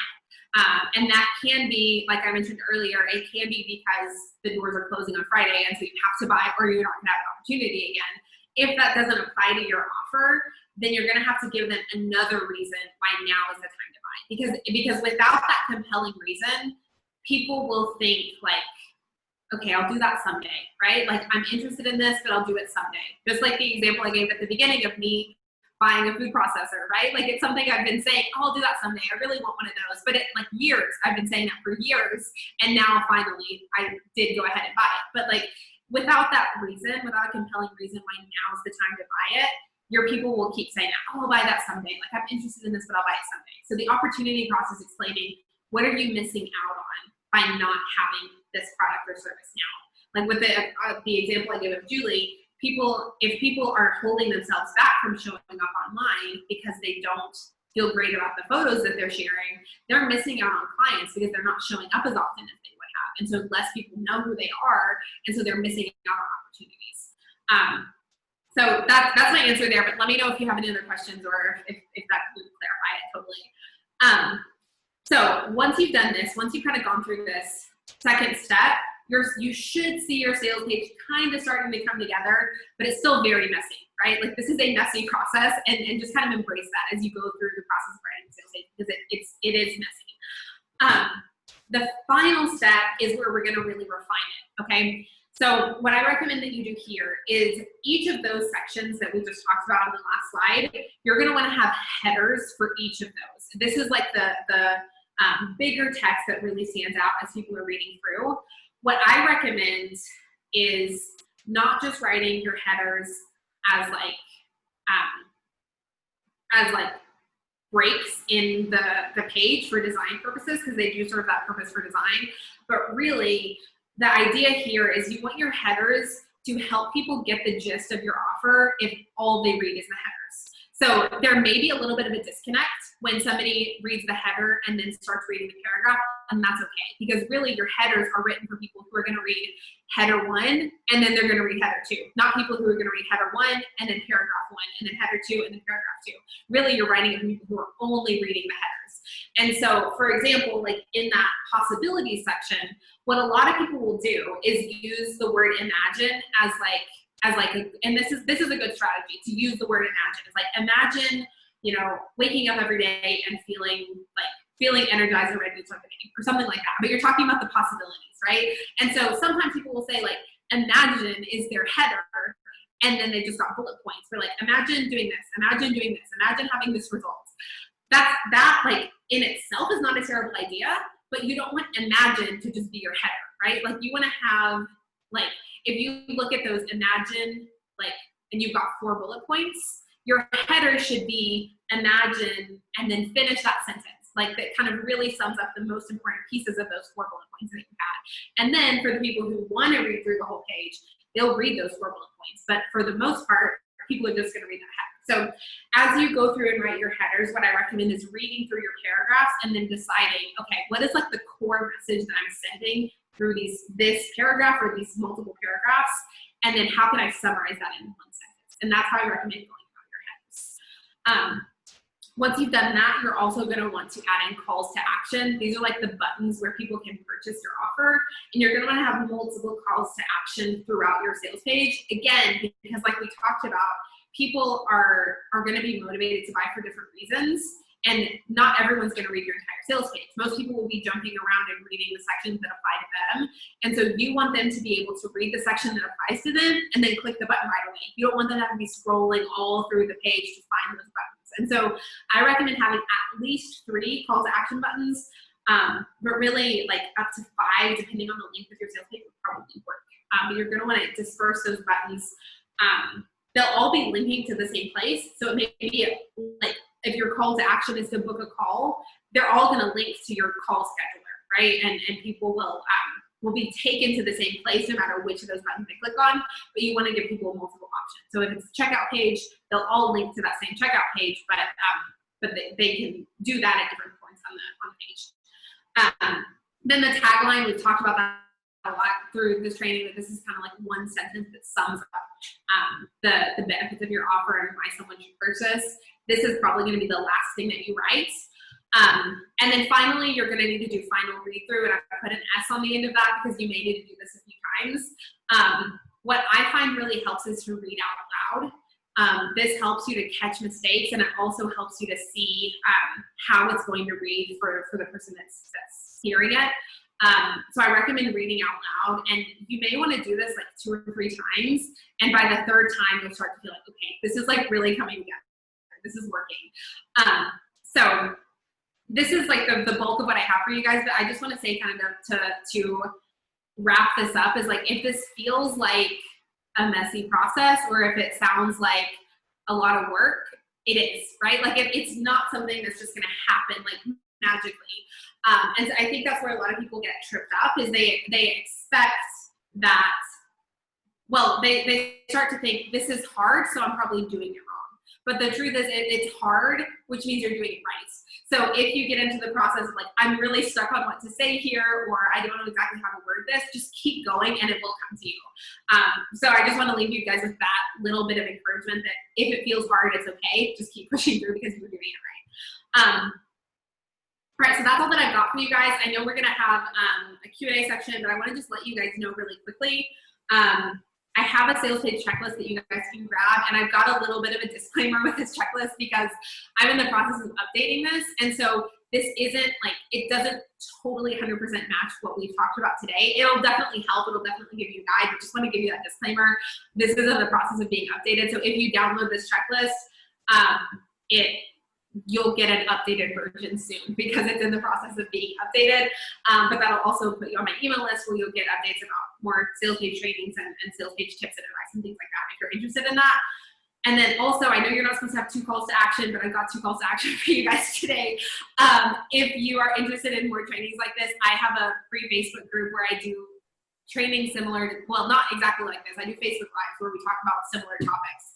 And that can be, like I mentioned earlier, it can be because the doors are closing on Friday and so you have to buy, or you're not going to have an opportunity again. If that doesn't apply to your offer, then you're going to have to give them another reason why now is the time to buy. Because without that compelling reason, people will think like, okay, I'll do that someday, right? Like, I'm interested in this, but I'll do it someday. Just like the example I gave at the beginning of me buying a food processor, right? Like, it's something I've been saying, oh, I'll do that someday. I really want one of those. But like years, I've been saying that for years. And now finally I did go ahead and buy it. But like, without that reason, without a compelling reason why now is the time to buy it, your people will keep saying, oh, I'll buy that someday. Like, I'm interested in this, but I'll buy it someday. So the opportunity cost is explaining, what are you missing out on by not having this product or service now? Like with the example I gave of Julie, if people are holding themselves back from showing up online because they don't feel great about the photos that they're sharing, they're missing out on clients because they're not showing up as often as they would have. And so less people know who they are, and so they're missing out on opportunities. So that's my answer there, but let me know if you have any other questions or if that would clarify it totally. So once you've done this, once you've kind of gone through this second step, you should see your sales page kind of starting to come together, but it's still very messy, right? Like, this is a messy process, and just kind of embrace that as you go through the process of writing a sales page, because it is messy. The final step is where we're going to really refine it, okay? So what I recommend that you do here is each of those sections that we just talked about on the last slide, you're going to want to have headers for each of those. This is like the bigger text that really stands out as people are reading through. What I recommend is not just writing your headers as breaks in the page for design purposes, because they do serve that purpose for design, but really the idea here is you want your headers to help people get the gist of your offer if all they read is the headers. So there may be a little bit of a disconnect when somebody reads the header and then starts reading the paragraph, and that's okay, because really your headers are written for people who are going to read header 1 and then they're going to read header 2, not people who are going to read header 1 and then paragraph 1 and then header 2 and then paragraph 2. Really, you're writing it for people who are only reading the headers. And so, for example, like in that possibilities section, what a lot of people will do is use the word imagine as and this is a good strategy to use the word imagine. It's like, imagine, waking up every day and feeling energized and ready to start the day, or something like that. But you're talking about the possibilities, right? And so sometimes people will say, like, imagine is their header, and then they just got bullet points for like, imagine doing this, imagine doing this, imagine having this result. That like in itself is not a terrible idea, but you don't want imagine to just be your header, right? Like, you want to have, like, if you look at those imagine, like, and you've got 4 bullet points, your header should be imagine and then finish that sentence. Like, that kind of really sums up the most important pieces of those 4 bullet points that you had. And then for the people who want to read through the whole page, they'll read those 4 bullet points. But for the most part, people are just going to read that header. So as you go through and write your headers, what I recommend is reading through your paragraphs and then deciding, okay, what is like the core message that I'm sending through this paragraph or these multiple paragraphs, and then how can I summarize that in 1 sentence? And that's how I recommend going about your headers. Once you've done that, you're also going to want to add in calls to action. These are like the buttons where people can purchase your offer, and you're going to want to have multiple calls to action throughout your sales page. Again, because like we talked about, people are going to be motivated to buy for different reasons. And not everyone's going to read your entire sales page. Most people will be jumping around and reading the sections that apply to them. And so you want them to be able to read the section that applies to them and then click the button right away. You don't want them to have to be scrolling all through the page to find those buttons. And so I recommend having at least 3 call to action buttons, but really like up to 5, depending on the length of your sales page, would probably work. But you're going to want to disperse those buttons. They'll all be linking to the same place. So it may be like if your call to action is to book a call, they're all going to link to your call scheduler, right? And people will be taken to the same place no matter which of those buttons they click on, but you want to give people multiple options. So if it's a checkout page, they'll all link to that same checkout page, but they can do that at different points on the page. Then the tagline, we've talked about that a lot through this training, that this is kind of like one sentence that sums up the benefits of your offer and why someone should purchase. This is probably going to be the last thing that you write. And then finally, you're going to need to do final read through, and I put an S on the end of that because you may need to do this a few times. What I find really helps is to read out loud. This helps you to catch mistakes, and it also helps you to see how it's going to read for the person that's hearing it. So I recommend reading out loud, and you may want to do this like 2 or 3 times, and by the 3rd time, you'll start to feel like, okay, this is like really coming together. This is working. So this is like the bulk of what I have for you guys, but I just want to say kind of to wrap this up is like, if this feels like a messy process, or if it sounds like a lot of work, it is, right? Like it's not something that's just going to happen like magically. And so I think that's where a lot of people get tripped up, is they expect that, well, they start to think this is hard, so I'm probably doing it wrong. But the truth is it's hard, which means you're doing it right. So if you get into the process of like, I'm really stuck on what to say here, or I don't know exactly how to word this, just keep going and it will come to you. So I just want to leave you guys with that little bit of encouragement that if it feels hard, it's okay. Just keep pushing through because you're doing it right. All right, so that's all that I've got for you guys. I know we're going to have a Q&A section, but I want to just let you guys know really quickly. I have a sales page checklist that you guys can grab, and I've got a little bit of a disclaimer with this checklist because I'm in the process of updating this, and so this isn't like, it doesn't totally 100% match what we've talked about today. It'll definitely help, it'll definitely give you a guide, but just want to give you that disclaimer. This is in the process of being updated, so if you download this checklist, you'll get an updated version soon because it's in the process of being updated. But that'll also put you on my email list where you'll get updates about more sales page trainings and sales page tips and advice and things like that if you're interested in that. And then also, I know you're not supposed to have 2 calls to action, but I've got 2 calls to action for you guys today. If you are interested in more trainings like this, I have a free Facebook group where I do training similar to, well, not exactly like this. I do Facebook Lives where we talk about similar topics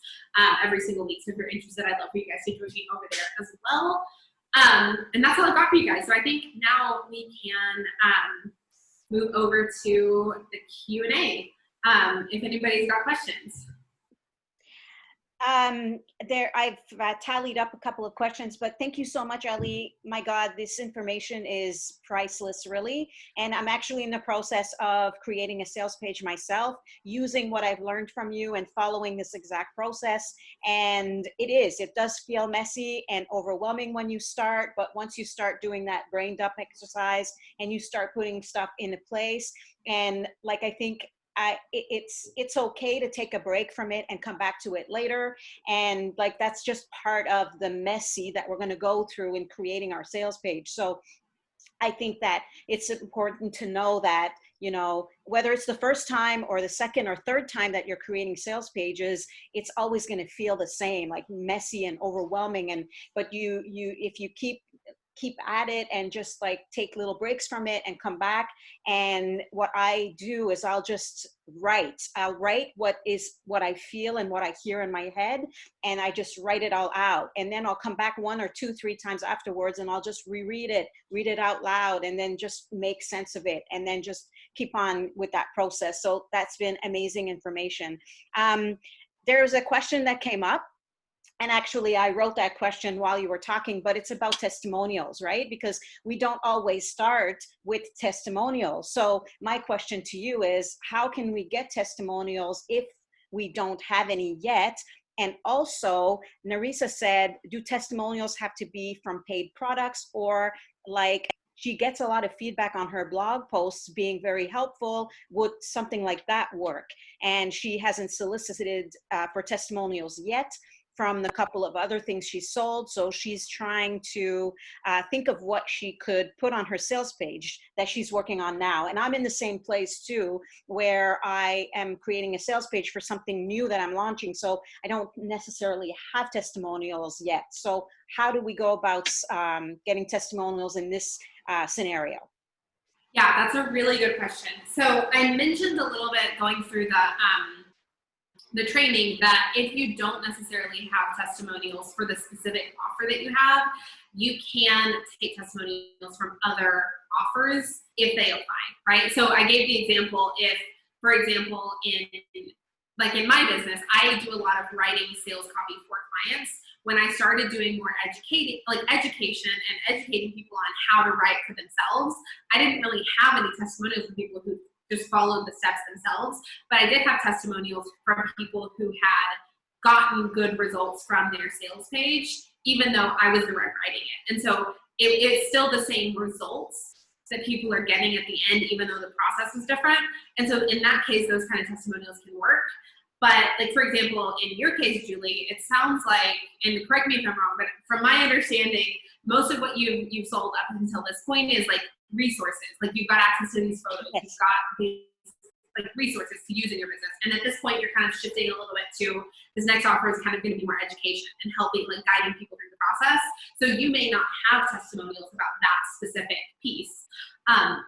every single week. So if you're interested, I'd love for you guys to join me over there as well. And that's all I've got for you guys. So I think now we can move over to the Q&A. If anybody's got questions. I've tallied up a couple of questions, but thank you so much, Elli. My God, this information is priceless, really. And I'm actually in the process of creating a sales page myself, using what I've learned from you and following this exact process. And it does feel messy and overwhelming when you start, but once you start doing that brain dump exercise and you start putting stuff into place, and like, I think it's okay to take a break from it and come back to it later. And like, that's just part of the messy that we're going to go through in creating our sales page. So I think that it's important to know that, you know, whether it's the first time or the second or third time that you're creating sales pages, it's always going to feel the same, like messy and overwhelming. But if you keep at it and just like take little breaks from it and come back. And what I do is I'll write what I feel and what I hear in my head. And I just write it all out. And then I'll come back 1 or 2, 3 times afterwards and I'll just read it out loud, and then just make sense of it. And then just keep on with that process. So that's been amazing information. There's a question that came up. And actually, I wrote that question while you were talking, but it's about testimonials, right? Because we don't always start with testimonials. So my question to you is, how can we get testimonials if we don't have any yet? And also, Narisa said, do testimonials have to be from paid products, or like she gets a lot of feedback on her blog posts being very helpful? Would something like that work? And she hasn't solicited for testimonials yet from the couple of other things she sold. So she's trying to think of what she could put on her sales page that she's working on now. And I'm in the same place too, where I am creating a sales page for something new that I'm launching. So I don't necessarily have testimonials yet. So how do we go about getting testimonials in this scenario? Yeah, that's a really good question. So I mentioned a little bit going through the training that if you don't necessarily have testimonials for the specific offer that you have, you can take testimonials from other offers if they apply, right? So I gave the example if, for example, in my business, I do a lot of writing sales copy for clients. When I started doing more education and educating people on how to write for themselves, I didn't really have any testimonials from people who just followed the steps themselves, but I did have testimonials from people who had gotten good results from their sales page, even though I was the one writing it. And so it's still the same results that people are getting at the end, even though the process is different. And so in that case, those kind of testimonials can work. But like, for example, in your case, Julie, it sounds like, and correct me if I'm wrong, but from my understanding, most of what you've sold up until this point is like resources. Like you've got access to these photos, Yes. you've got these like resources to use in your business. And at this point, you're kind of shifting a little bit to this next offer is kind of going to be more education and helping, like guiding people through the process. So you may not have testimonials about that specific piece.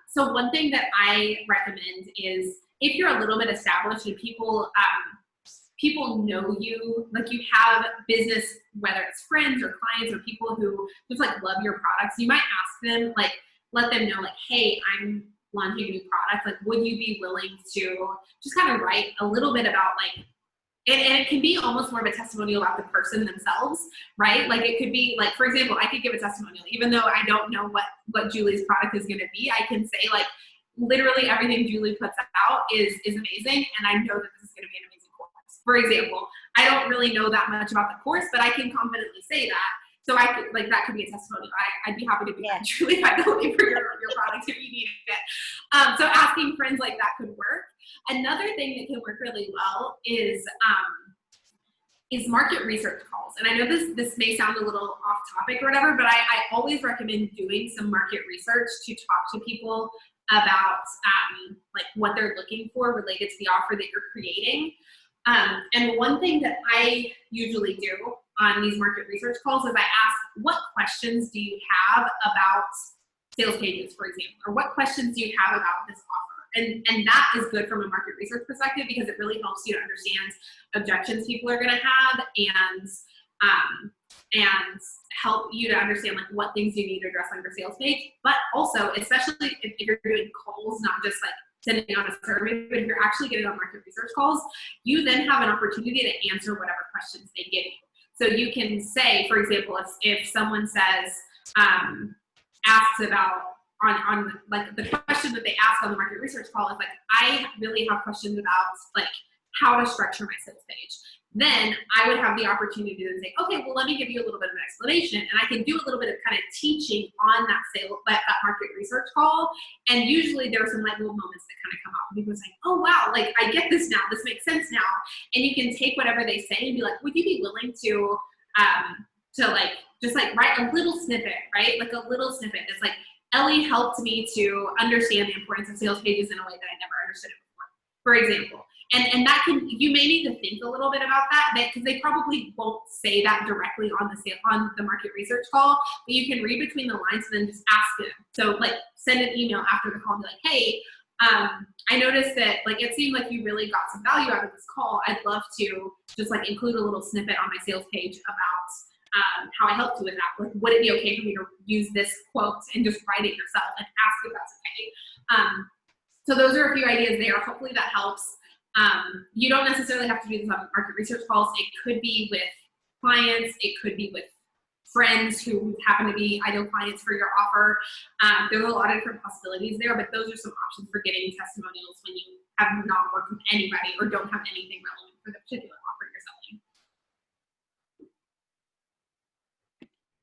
So one thing that I recommend is if you're a little bit established and people know you, like you have business, whether it's friends or clients or people who just like love your products, you might ask them, like, let them know like, hey, I'm launching a new product. Like, would you be willing to just kind of write a little bit about like, and it can be almost more of a testimonial about the person themselves, right? Like it could be like, for example, I could give a testimonial, even though I don't know what Julie's product is going to be. I can say like, literally everything Julie puts out is amazing. And I know that this is going to be an amazing course. For example, I don't really know that much about the course, but I can confidently say that. So I could, like, that could be a testimonial. I'd be happy to be that, Julie, if I'm looking for your product if you need it. So asking friends like that could work. Another thing that can work really well is market research calls. And I know this may sound a little off topic or whatever, but I always recommend doing some market research to talk to people about like what they're looking for related to the offer that you're creating. And one thing that I usually do on these market research calls is I ask, what questions do you have about sales pages, for example, or what questions do you have about this offer? And that is good from a market research perspective because it really helps you to understand objections people are going to have and help you to understand like what things you need to address on your sales page. But also, especially if you're doing calls, not just like sending out a survey, but if you're actually getting on market research calls, you then have an opportunity to answer whatever questions they give you. So you can say, for example, if someone says, asks about on like the question that they ask on the market research call is like, I really have questions about like how to structure my sales page. Then I would have the opportunity to then say, okay, well, let me give you a little bit of an explanation. And I can do a little bit of kind of teaching on that market research call. And usually there are some like little moments that kind of come up. People say, oh, wow, like I get this now. This makes sense now. And you can take whatever they say and be like, would you be willing to like, just like write a little snippet, right? Like a little snippet. It's like, Ellie helped me to understand the importance of sales pages in a way that I never understood it before, for example. And that can, you may need to think a little bit about that because they probably won't say that directly on the market research call, but you can read between the lines and then just ask them. So like send an email after the call and be like, hey, I noticed that like it seemed like you really got some value out of this call. I'd love to just like include a little snippet on my sales page about how I helped you with that. Like, would it be okay for me to use this quote and just write it yourself and ask if that's okay? So those are a few ideas there. Hopefully that helps. You don't necessarily have to do this on market research calls. It could be with clients. It could be with friends who happen to be ideal clients for your offer. There's a lot of different possibilities there, but those are some options for getting testimonials when you have not worked with anybody or don't have anything relevant for the particular offer you're selling.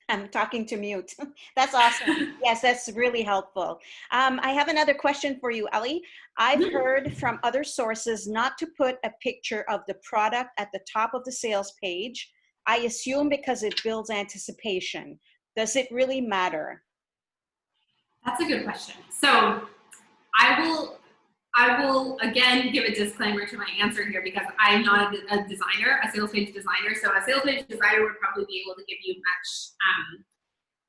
I'm talking to mute. That's awesome. Yes, that's really helpful. I have another question for you, Ellie. I've heard from other sources not to put a picture of the product at the top of the sales page. I assume because it builds anticipation. Does it really matter? That's a good question. So I will again give a disclaimer to my answer here because I'm not a designer, a sales page designer. So a sales page designer would probably be able to give you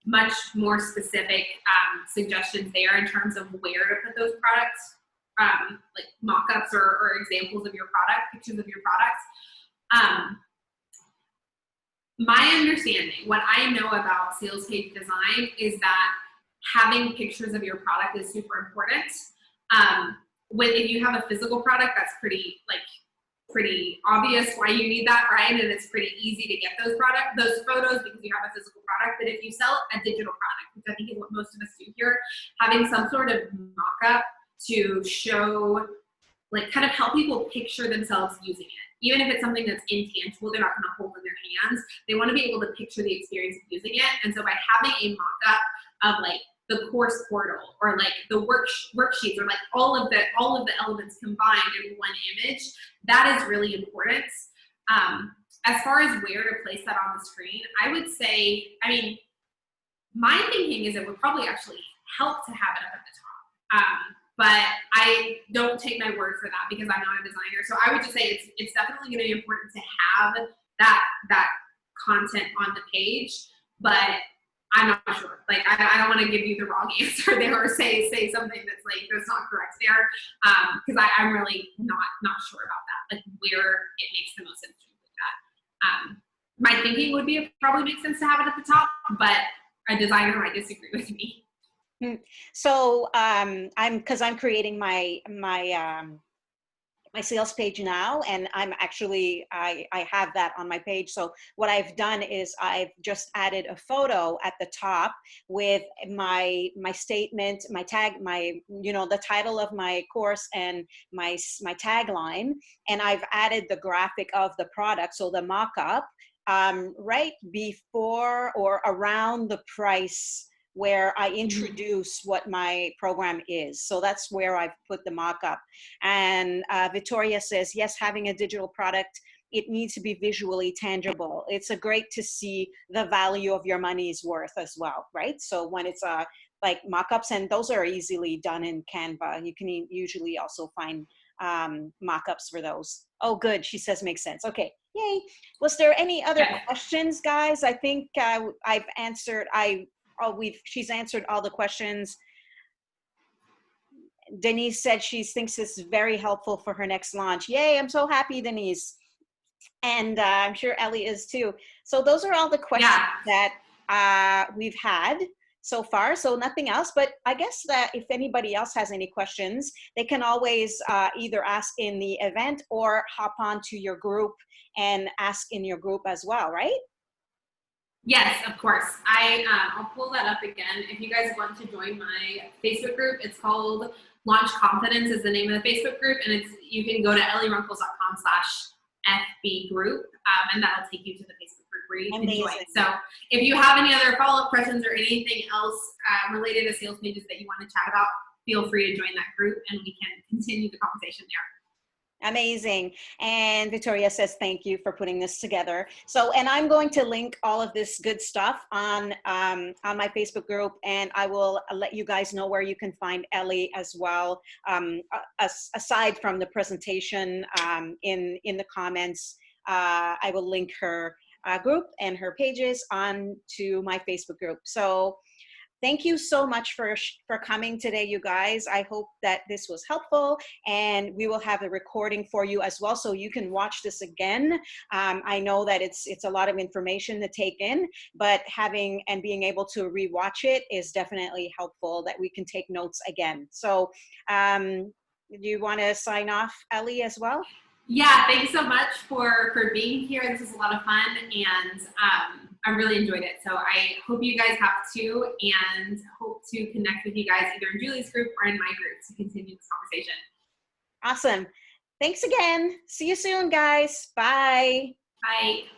much more specific suggestions there in terms of where to put those products, like mock-ups or examples of your product, pictures of your products. My understanding, what I know about sales page design is that having pictures of your product is super important. If you have a physical product, that's pretty obvious why you need that, right? And it's pretty easy to get those photos because you have a physical product. But if you sell a digital product, which I think is what most of us do here, having some sort of mock-up to show, like, kind of help people picture themselves using it. Even if it's something that's intangible, they're not going to hold in their hands. They want to be able to picture the experience of using it. And so by having a mock-up of like the course portal or like the worksheets or like all of the elements combined in one image, that is really important. As far as where to place that on the screen, I would say, I mean, my thinking is it would probably actually help to have it up at the top. But I don't take my word for that because I'm not a designer. So I would just say it's definitely going to be important to have that content on the page, but I'm not sure. Like, I don't want to give you the wrong answer there or say something that's not correct there, because I'm really not sure about that, like where it makes the most sense to include that. My thinking would be it probably makes sense to have it at the top, but a designer might disagree with me. So I'm creating my sales page now, and I'm actually I have that on my page. So what I've done is I've just added a photo at the top with my statement, my tag, the title of my course and my tagline, and I've added the graphic of the product, so the mock-up right before or around the price where I introduce what my program is. So that's where I've put the mock-up. And Victoria says, yes, having a digital product, it needs to be visually tangible. It's a great to see the value of your money's worth as well, right? So when it's like mock-ups, and those are easily done in Canva. You can usually also find mock-ups for those. Oh, good, she says makes sense. Okay, yay. Was there any other questions, guys? I think I've answered, she's answered all the questions. Denise said she thinks it's very helpful for her next launch. Yay, I'm so happy, Denise. And I'm sure Ellie is too. So those are all the questions that we've had so far. So nothing else, but I guess that if anybody else has any questions, they can always either ask in the event or hop onto your group and ask in your group as well, right? Yes, of course. I'll pull that up again. If you guys want to join my Facebook group, it's called Launch Confidence is the name of the Facebook group, and you can go to ellirunkles.com/FB group, and that'll take you to the Facebook group where you can join. So if you have any other follow-up questions or anything else related to sales pages that you want to chat about, feel free to join that group, and we can continue the conversation there. Amazing. And Victoria says, thank you for putting this together. So, and I'm going to link all of this good stuff on my Facebook group, and I will let you guys know where you can find Ellie as well. Aside from the presentation in the comments, I will link her group and her pages on to my Facebook group. So thank you so much for coming today, you guys. I hope that this was helpful, and we will have a recording for you as well, so you can watch this again. I know that it's a lot of information to take in, but having and being able to rewatch it is definitely helpful, that we can take notes again. So do you want to sign off, Ellie, as well? Yeah, thanks so much for being here. This was a lot of fun, and I really enjoyed it. So I hope you guys have too, and hope to connect with you guys either in Julie's group or in my group to continue this conversation. Awesome. Thanks again. See you soon, guys. Bye. Bye.